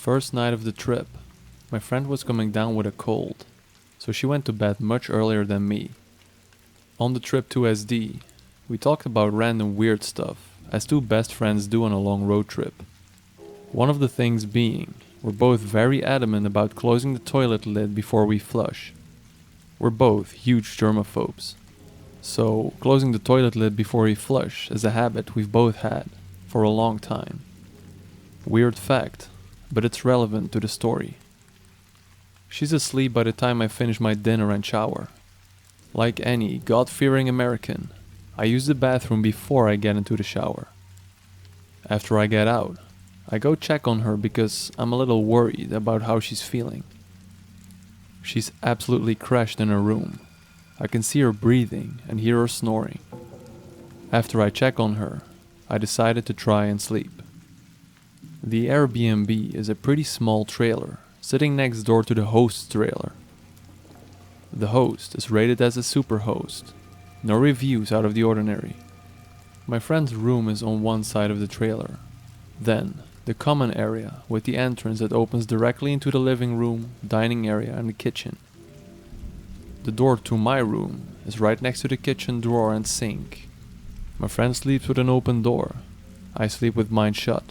first night of the trip, my friend was coming down with a cold, so she went to bed much earlier than me. On the trip to SD, we talked about random weird stuff, as two best friends do on a long road trip. One of the things being, we're both very adamant about closing the toilet lid before we flush. We're both huge germaphobes. So, closing the toilet lid before we flush is a habit we've both had for a long time. Weird fact, but it's relevant to the story. She's asleep by the time I finish my dinner and shower. Like any God-fearing American, I use the bathroom before I get into the shower. After I get out, I go check on her because I'm a little worried about how she's feeling. She's absolutely crashed in her room. I can see her breathing and hear her snoring. After I check on her, I decided to try and sleep. The Airbnb is a pretty small trailer sitting next door to the host's trailer. The host is rated as a super host. No reviews out of the ordinary. My friend's room is on one side of the trailer. Then, the common area with the entrance that opens directly into the living room, dining area and the kitchen. The door to my room is right next to the kitchen drawer and sink. My friend sleeps with an open door. I sleep with mine shut.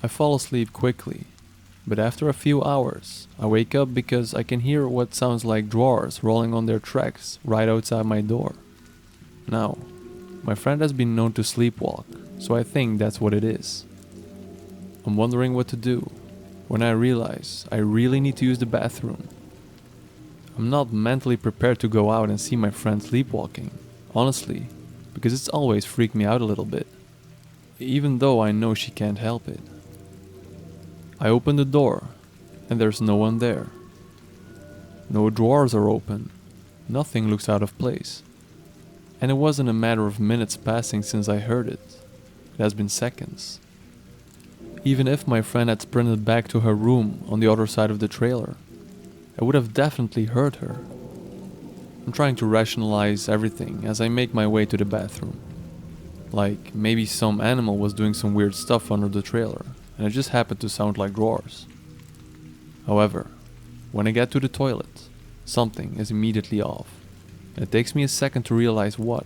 I fall asleep quickly, but after a few hours, I wake up because I can hear what sounds like drawers rolling on their tracks right outside my door. Now, my friend has been known to sleepwalk, so I think that's what it is. I'm wondering what to do when I realize I really need to use the bathroom. I'm not mentally prepared to go out and see my friend sleepwalking, honestly, because it's always freaked me out a little bit, even though I know she can't help it. I open the door, and there's no one there. No drawers are open, nothing looks out of place. And it wasn't a matter of minutes passing since I heard it, it has been seconds. Even if my friend had sprinted back to her room on the other side of the trailer, I would have definitely heard her. I'm trying to rationalize everything as I make my way to the bathroom. Like, maybe some animal was doing some weird stuff under the trailer, and it just happened to sound like drawers. However, when I get to the toilet, something is immediately off, and it takes me a second to realize what.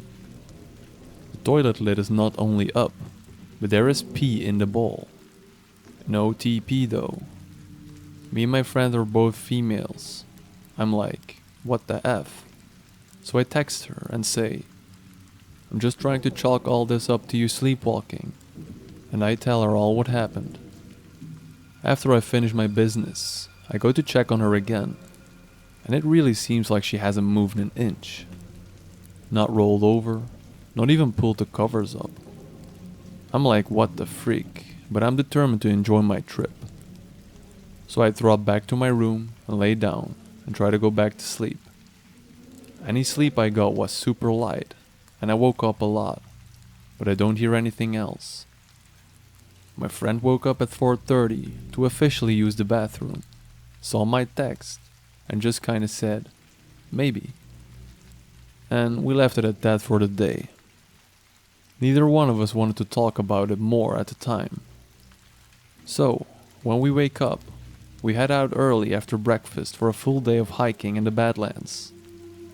The toilet lid is not only up, but there is pee in the bowl. No TP though. Me and my friend are both females. I'm like, what the F? So I text her and say, I'm just trying to chalk all this up to you sleepwalking. And I tell her all what happened. After I finish my business, I go to check on her again. And it really seems like she hasn't moved an inch. Not rolled over, not even pulled the covers up. I'm like, what the freak, but I'm determined to enjoy my trip. So I drop back to my room and lay down and try to go back to sleep. Any sleep I got was super light and I woke up a lot, but I don't hear anything else. My friend woke up at 4:30 to officially use the bathroom, saw my text and just kinda said, maybe. And we left it at that for the day. Neither one of us wanted to talk about it more at the time. So, when we wake up, we head out early after breakfast for a full day of hiking in the Badlands,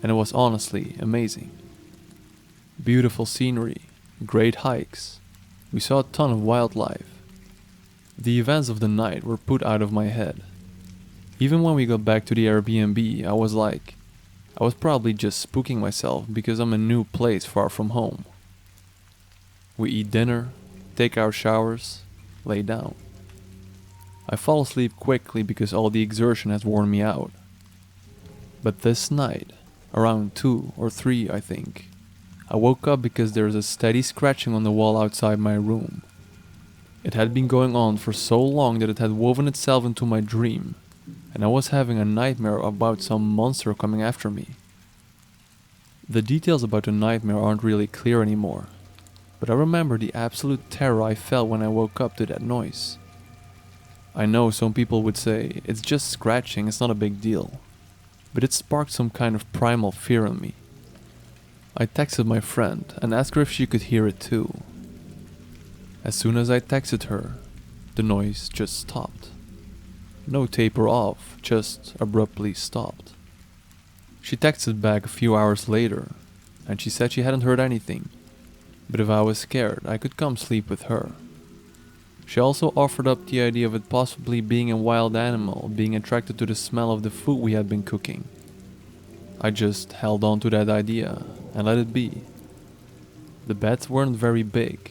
and it was honestly amazing. Beautiful scenery, great hikes, we saw a ton of wildlife. The events of the night were put out of my head. Even when we got back to the Airbnb, I was like, I was probably just spooking myself because I'm in a new place far from home. We eat dinner, take our showers, lay down. I fall asleep quickly because all the exertion has worn me out. But this night, around 2 or 3 I think, I woke up because there is a steady scratching on the wall outside my room. It had been going on for so long that it had woven itself into my dream, and I was having a nightmare about some monster coming after me. The details about the nightmare aren't really clear anymore, but I remember the absolute terror I felt when I woke up to that noise. I know some people would say, it's just scratching, it's not a big deal. But it sparked some kind of primal fear in me. I texted my friend and asked her if she could hear it too. As soon as I texted her, The noise just stopped. No taper off, just abruptly stopped. She texted back a few hours later, and she said she hadn't heard anything, but if I was scared, I could come sleep with her. She also offered up the idea of it possibly being a wild animal being attracted to the smell of the food we had been cooking. I just held on to that idea and let it be. The beds weren't very big,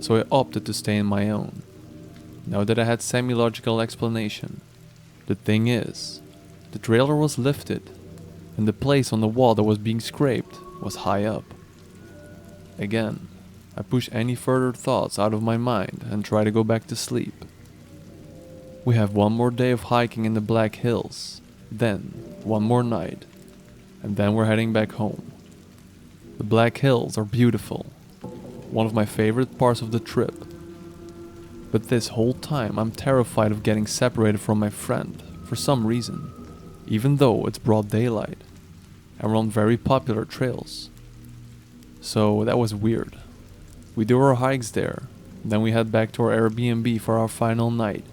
so I opted to stay in my own. Now that I had semi-logical explanation, the thing is, the trailer was lifted, and the place on the wall that was being scraped was high up. Again, I push any further thoughts out of my mind and try to go back to sleep. We have one more day of hiking in the Black Hills, then one more night, and then we're heading back home. The Black Hills are beautiful, one of my favorite parts of the trip. But this whole time I'm terrified of getting separated from my friend for some reason, even though it's broad daylight and we're on very popular trails. So that was weird. We do our hikes there, then we head back to our Airbnb for our final night.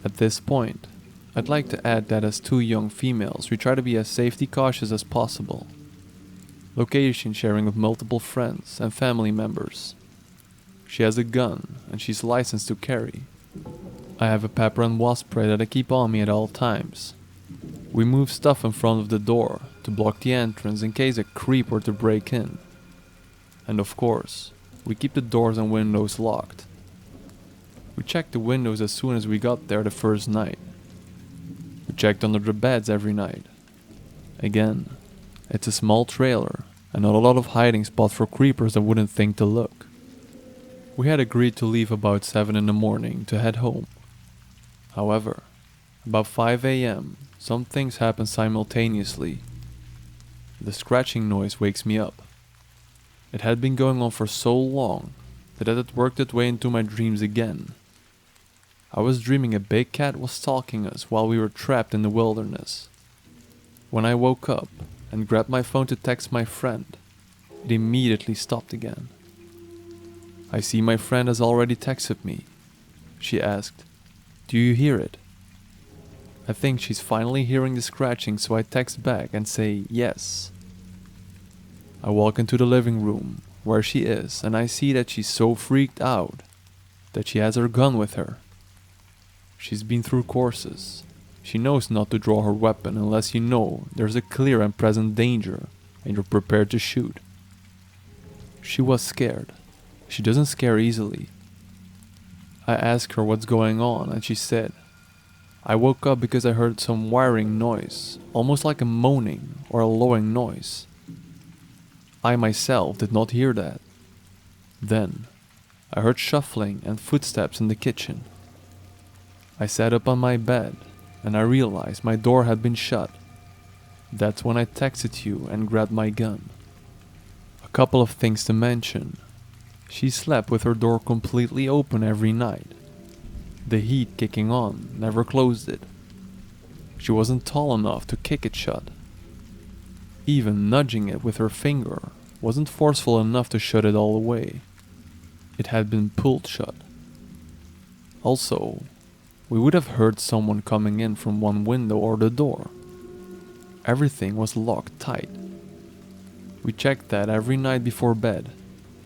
At this point, I'd like to add that as two young females, we try to be as safety cautious as possible. Location sharing with multiple friends and family members. She has a gun and she's licensed to carry. I have a pepper and wasp spray that I keep on me at all times. We move stuff in front of the door to block the entrance in case a creep were to break in. And of course, we keep the doors and windows locked. We checked the windows as soon as we got there the first night. We checked under the beds every night. Again, it's a small trailer and not a lot of hiding spots for creepers that wouldn't think to look. We had agreed to leave about 7 in the morning to head home. However, about 5 a.m., some things happen simultaneously. The scratching noise wakes me up. It had been going on for so long that it had worked its way into my dreams again. I was dreaming a big cat was stalking us while we were trapped in the wilderness. When I woke up and grabbed my phone to text my friend, it immediately stopped again. I see my friend has already texted me. She asked, "Do you hear it?" I think she's finally hearing the scratching, so I text back and say yes. I walk into the living room where she is and I see that she's so freaked out that she has her gun with her. She's been through courses. She knows not to draw her weapon unless you know there's a clear and present danger and you're prepared to shoot. She was scared. She doesn't scare easily. I asked her what's going on and she said, "I woke up because I heard some whirring noise, almost like a moaning or a lowing noise. I myself did not hear that. Then, I heard shuffling and footsteps in the kitchen. I sat up on my bed and I realized my door had been shut. That's when I texted you and grabbed my gun." A couple of things to mention. She slept with her door completely open every night. The heat kicking on never closed it. She wasn't tall enough to kick it shut. Even nudging it with her finger wasn't forceful enough to shut it all away. It had been pulled shut. Also, we would have heard someone coming in from one window or the door. Everything was locked tight. We checked that every night before bed.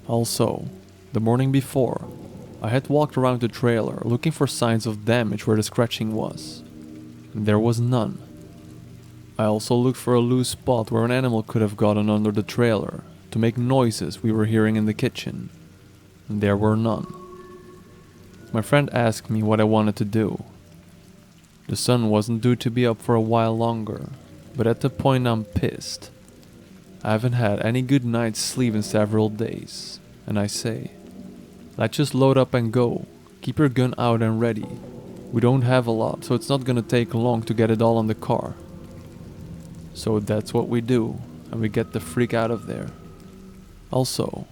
Also, the morning before, I had walked around the trailer looking for signs of damage where the scratching was. There was none. I also looked for a loose spot where an animal could have gotten under the trailer to make noises we were hearing in the kitchen. There were none. My friend asked me what I wanted to do. The sun wasn't due to be up for a while longer, but at the point I'm pissed. I haven't had any good night's sleep in several days, and I say, let's just load up and go. Keep your gun out and ready. We don't have a lot, so it's not gonna take long to get it all on the car. So that's what we do, and we get the freak out of there. Also,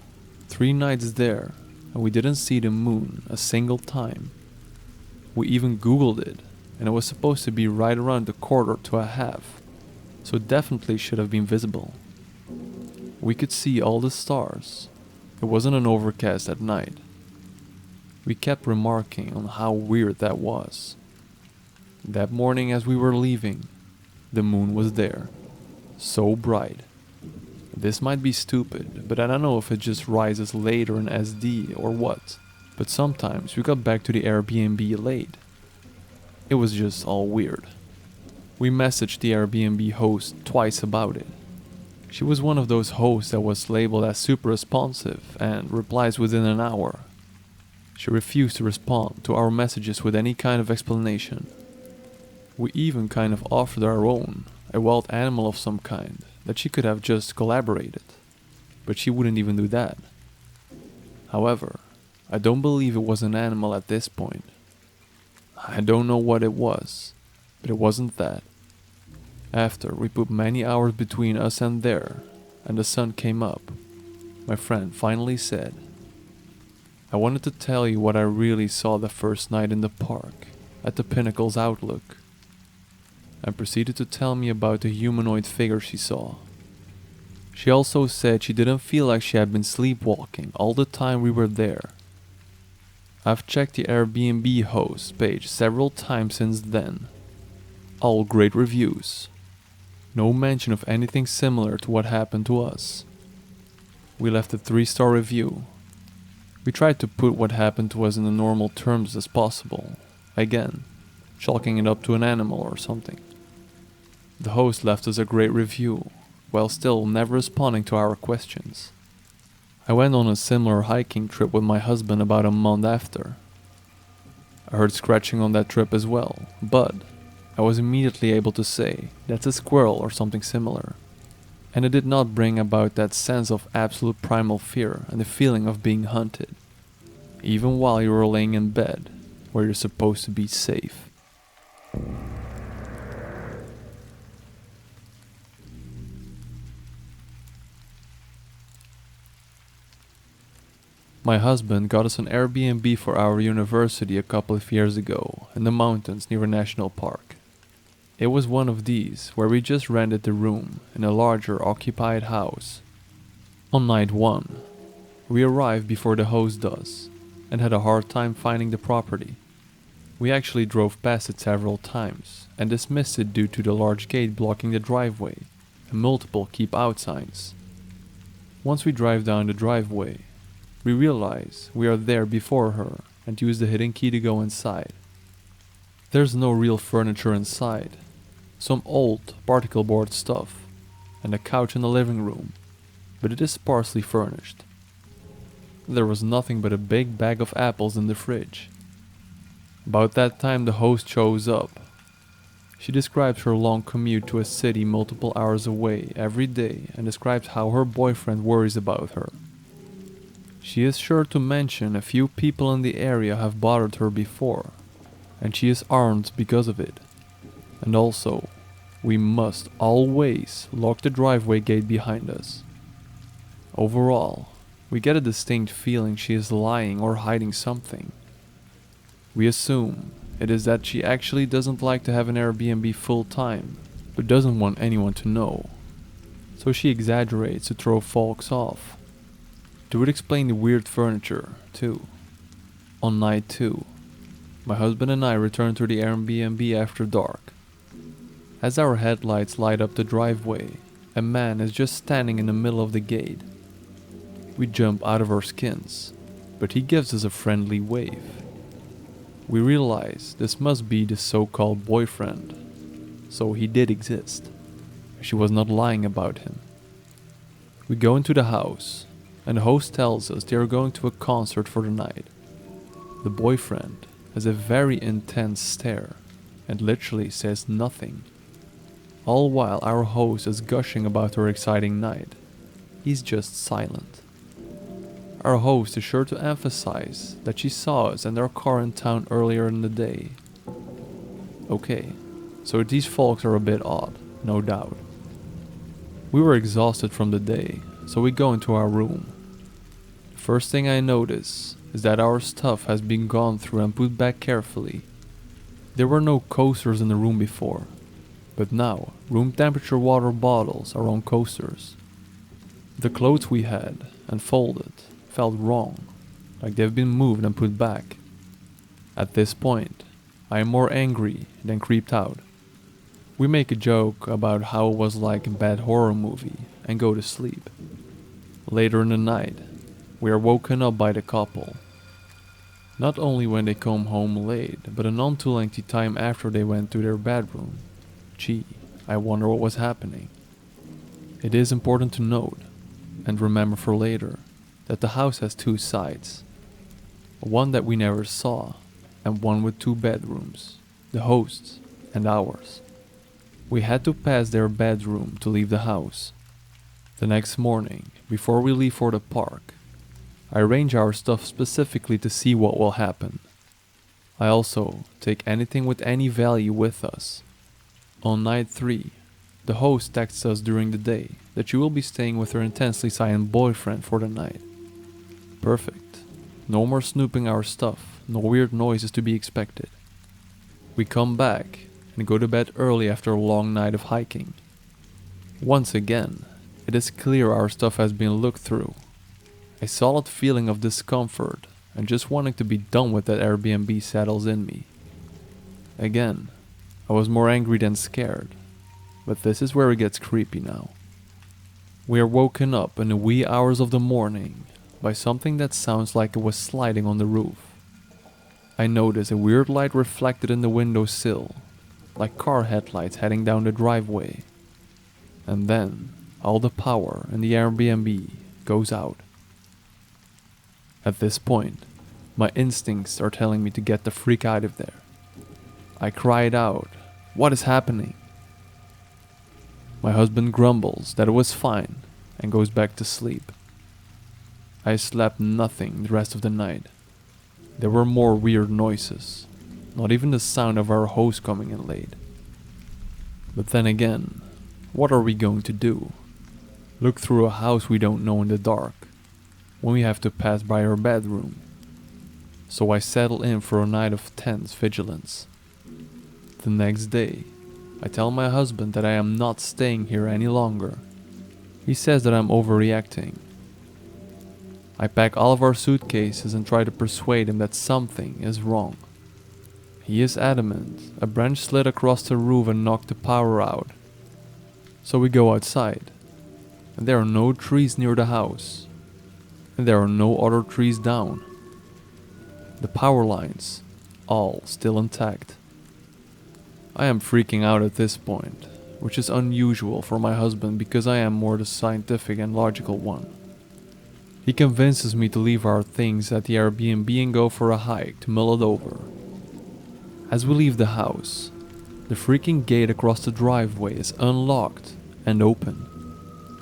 3 nights there, and we didn't see the moon a single time. We even Googled it, and it was supposed to be right around the 1/4 to 1/2, so it definitely should have been visible. We could see all the stars. It wasn't an overcast at night. We kept remarking on how weird that was. That morning as we were leaving, the moon was there, so bright. This might be stupid, but I don't know if it just rises later in SD or what, but sometimes we got back to the Airbnb late. It was just all weird. We messaged the Airbnb host twice about it. She was one of those hosts that was labeled as super responsive and replies within an hour. She refused to respond to our messages with any kind of explanation. We even kind of offered our own, a wild animal of some kind, that she could have just collaborated, but she wouldn't even do that. However, I don't believe it was an animal at this point. I don't know what it was, but it wasn't that. After we put many hours between us and there, and the sun came up, my friend finally said, "I wanted to tell you what I really saw the first night in the park, at the Pinnacle's Outlook," and proceeded to tell me about the humanoid figure she saw. She also said she didn't feel like she had been sleepwalking all the time we were there. I've checked the Airbnb host page several times since then. All great reviews. No mention of anything similar to what happened to us. We left a 3-star review. We tried to put what happened to us in the normal terms as possible. Again, chalking it up to an animal or something. The host left us a great review, while still never responding to our questions. I went on a similar hiking trip with my husband about a month after. I heard scratching on that trip as well, but I was immediately able to say that's a squirrel or something similar. And it did not bring about that sense of absolute primal fear and the feeling of being hunted, even while you were laying in bed, where you're supposed to be safe. My husband got us an Airbnb for our university a couple of years ago in the mountains near a national park. It was one of these where we just rented the room in a larger occupied house. On night 1, we arrived before the host does and had a hard time finding the property. We actually drove past it several times and dismissed it due to the large gate blocking the driveway and multiple keep out signs. Once we drive down the driveway, we realize we are there before her and use the hidden key to go inside. There's no real furniture inside, some old particle board stuff, and a couch in the living room, but it is sparsely furnished. There was nothing but a big bag of apples in the fridge. About that time the host shows up. She describes her long commute to a city multiple hours away every day and describes how her boyfriend worries about her. She is sure to mention a few people in the area have bothered her before, and she is armed because of it. And also, we must always lock the driveway gate behind us. Overall, we get a distinct feeling she is lying or hiding something. We assume it is that she actually doesn't like to have an Airbnb full time, but doesn't want anyone to know. So she exaggerates to throw folks off. It would explain the weird furniture, too. On night 2, my husband and I return to the Airbnb after dark. As our headlights light up the driveway, a man is just standing in the middle of the gate. We jump out of our skins, but he gives us a friendly wave. We realize this must be the so-called boyfriend, so he did exist. She was not lying about him. We go into the house, and the host tells us they are going to a concert for the night. The boyfriend has a very intense stare and literally says nothing. All while our host is gushing about her exciting night, he's just silent. Our host is sure to emphasize that she saw us and our car in town earlier in the day. Okay, so these folks are a bit odd, no doubt. We were exhausted from the day, so we go into our room. The first thing I notice is that our stuff has been gone through and put back carefully. There were no coasters in the room before, but now room temperature water bottles are on coasters. The clothes we had and folded felt wrong, like they've been moved and put back. At this point, I am more angry than creeped out. We make a joke about how it was like a bad horror movie and go to sleep. Later in the night, we are woken up by the couple. Not only when they come home late, but a none too lengthy time after they went to their bedroom. Gee, I wonder what was happening. It is important to note, and remember for later, that the house has two sides. One that we never saw, and one with two bedrooms, the host's and ours. We had to pass their bedroom to leave the house. The next morning, before we leave for the park, I arrange our stuff specifically to see what will happen. I also take anything with any value with us. On night 3, the host texts us during the day that she will be staying with her intensely silent boyfriend for the night. Perfect. No more snooping our stuff, no weird noises to be expected. We come back and go to bed early after a long night of hiking. Once again, it is clear our stuff has been looked through. A solid feeling of discomfort and just wanting to be done with that Airbnb settles in me. Again, I was more angry than scared, but this is where it gets creepy now. We are woken up in the wee hours of the morning by something that sounds like it was sliding on the roof. I notice a weird light reflected in the windowsill, like car headlights heading down the driveway. And then, all the power in the Airbnb goes out. At this point, my instincts are telling me to get the freak out of there. I cried out, "What is happening?" My husband grumbles that it was fine and goes back to sleep. I slept nothing the rest of the night. There were more weird noises, not even the sound of our host coming in late. But then again, what are we going to do? Look through a house we don't know in the dark, when we have to pass by her bedroom. So I settle in for a night of tense vigilance. The next day, I tell my husband that I am not staying here any longer. He says that I'm overreacting. I pack all of our suitcases and try to persuade him that something is wrong. He is adamant. A branch slid across the roof and knocked the power out. So we go outside, and there are no trees near the house, and there are no other trees down. The power lines, all still intact. I am freaking out at this point, which is unusual for my husband because I am more the scientific and logical one. He convinces me to leave our things at the Airbnb and go for a hike to mull it over. As we leave the house, the freaking gate across the driveway is unlocked and open,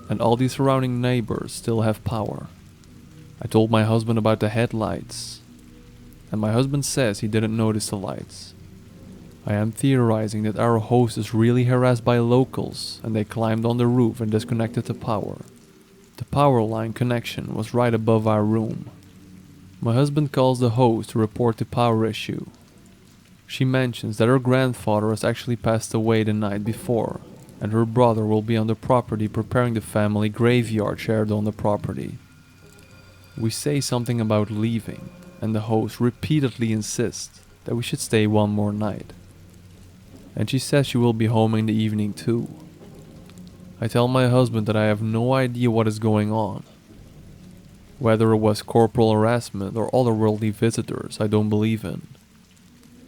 and all the surrounding neighbors still have power. I told my husband about the headlights, and my husband says he didn't notice the lights. I am theorizing that our host is really harassed by locals and they climbed on the roof and disconnected the power. The power line connection was right above our room. My husband calls the host to report the power issue. She mentions that her grandfather has actually passed away the night before, and her brother will be on the property preparing the family graveyard shared on the property. We say something about leaving, and the host repeatedly insists that we should stay one more night. And she says she will be home in the evening too. I tell my husband that I have no idea what is going on. Whether it was corporal harassment or otherworldly visitors, I don't believe in.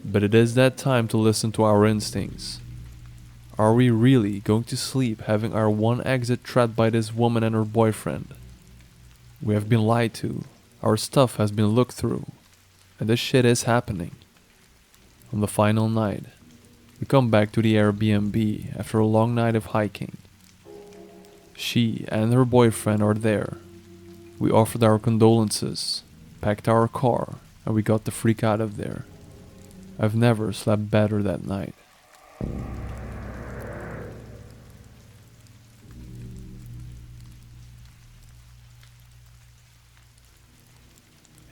But it is that time to listen to our instincts. Are we really going to sleep having our one exit trapped by this woman and her boyfriend? We have been lied to, our stuff has been looked through, and this shit is happening. On the final night, we come back to the Airbnb after a long night of hiking. She and her boyfriend are there. We offered our condolences, packed our car, and we got the freak out of there. I've never slept better that night.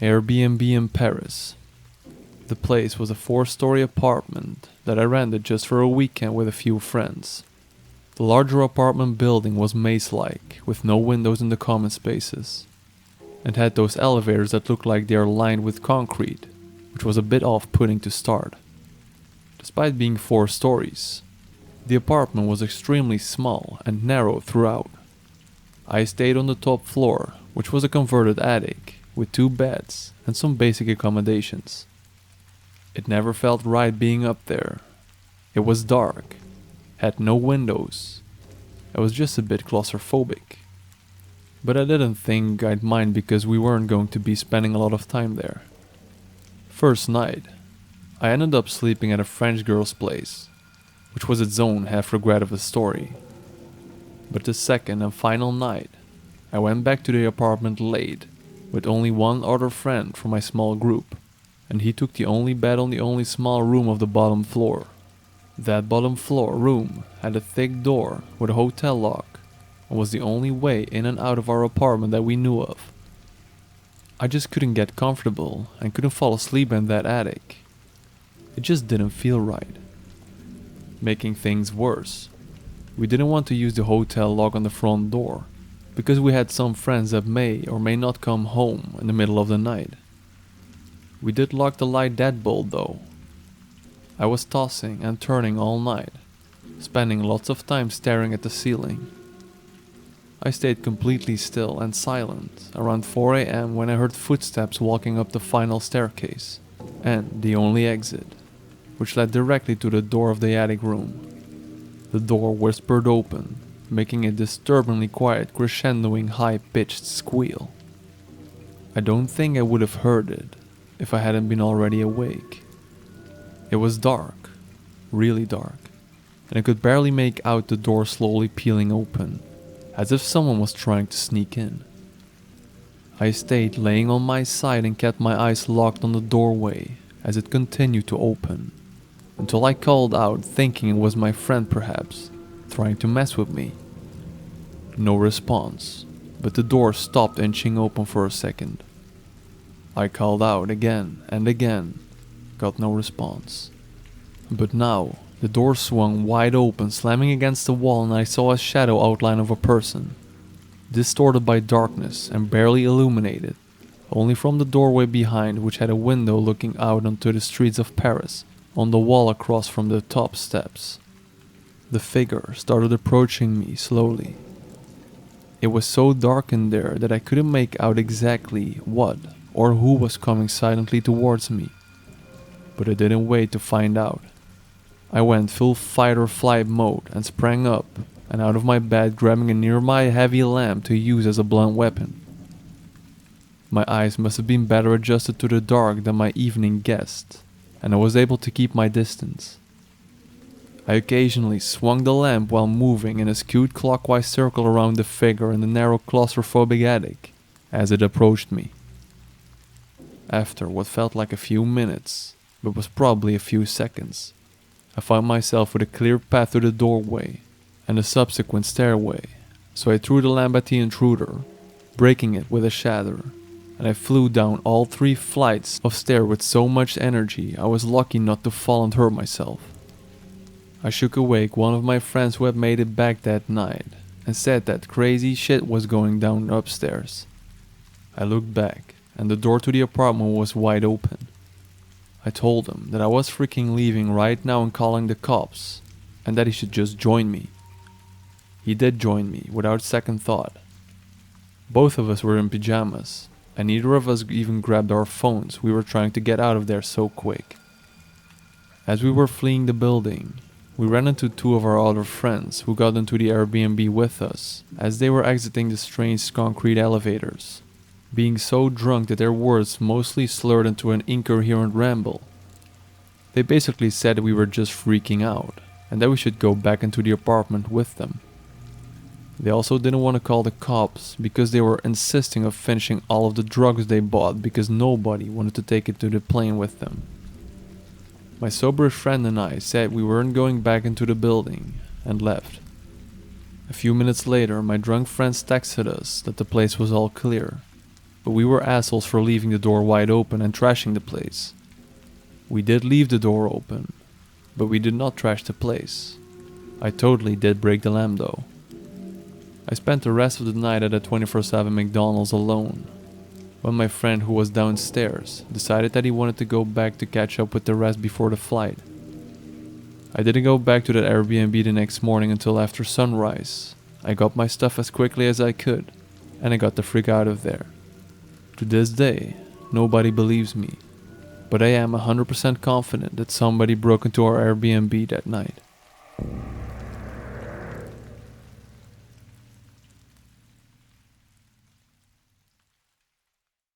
Airbnb in Paris. The place was a 4-story apartment that I rented just for a weekend with a few friends. The larger apartment building was maze-like, with no windows in the common spaces. and had those elevators that look like they are lined with concrete, which was a bit off-putting to start. Despite being 4 stories, the apartment was extremely small and narrow throughout. I stayed on the top floor, which was a converted attic, with 2 beds and some basic accommodations. It never felt right being up there. It was dark, had no windows. I was just a bit claustrophobic. But I didn't think I'd mind because we weren't going to be spending a lot of time there. First night, I ended up sleeping at a French girl's place, which was its own half-regret of a story. But the second and final night, I went back to the apartment late, with only one other friend from my small group, and he took the only bed on the only small room of the bottom floor. That bottom floor room had a thick door with a hotel lock, and was the only way in and out of our apartment that we knew of. I just couldn't get comfortable and couldn't fall asleep in that attic. It just didn't feel right. Making things worse, we didn't want to use the hotel lock on the front door, because we had some friends that may or may not come home in the middle of the night. We did lock the light deadbolt though. I was tossing and turning all night, spending lots of time staring at the ceiling. I stayed completely still and silent around 4 a.m. when I heard footsteps walking up the final staircase, and the only exit, which led directly to the door of the attic room. The door whispered open, making a disturbingly quiet crescendoing high-pitched squeal. I don't think I would have heard it if I hadn't been already awake. It was dark, really dark, and I could barely make out the door slowly peeling open, as if someone was trying to sneak in. I stayed laying on my side and kept my eyes locked on the doorway as it continued to open, until I called out thinking it was my friend perhaps, trying to mess with me. No response, but the door stopped inching open for a second. I called out again and again, got no response. But now, the door swung wide open, slamming against the wall, and I saw a shadow outline of a person, distorted by darkness and barely illuminated, only from the doorway behind, which had a window looking out onto the streets of Paris, on the wall across from the top steps. The figure started approaching me slowly. It was so dark in there that I couldn't make out exactly what or who was coming silently towards me. But I didn't wait to find out. I went full fight or flight mode and sprang up and out of my bed, grabbing a nearby heavy lamp to use as a blunt weapon. My eyes must have been better adjusted to the dark than my evening guest, and I was able to keep my distance. I occasionally swung the lamp while moving in a skewed clockwise circle around the figure in the narrow claustrophobic attic as it approached me. After what felt like a few minutes, but was probably a few seconds, I found myself with a clear path to the doorway and a subsequent stairway, so I threw the lamp at the intruder, breaking it with a shatter, and I flew down all 3 flights of stairs with so much energy I was lucky not to fall and hurt myself. I shook awake one of my friends who had made it back that night and said that crazy shit was going down upstairs. I looked back and the door to the apartment was wide open. I told him that I was freaking leaving right now and calling the cops, and that he should just join me. He did join me without second thought. Both of us were in pajamas, and neither of us even grabbed our phones. We were trying to get out of there so quick. As we were fleeing the building, we ran into 2 of our other friends who got into the Airbnb with us as they were exiting the strange concrete elevators, being so drunk that their words mostly slurred into an incoherent ramble. They basically said we were just freaking out and that we should go back into the apartment with them. They also didn't want to call the cops because they were insisting of finishing all of the drugs they bought because nobody wanted to take it to the plane with them. My sober friend and I said we weren't going back into the building and left. A few minutes later, my drunk friends texted us that the place was all clear, but we were assholes for leaving the door wide open and trashing the place. We did leave the door open, but we did not trash the place. I totally did break the lamp though. I spent the rest of the night at a 24/7 McDonald's alone, when my friend who was downstairs decided that he wanted to go back to catch up with the rest before the flight. I didn't go back to that Airbnb the next morning until after sunrise. I got my stuff as quickly as I could, and I got the freak out of there. To this day, nobody believes me, but I am 100% confident that somebody broke into our Airbnb that night.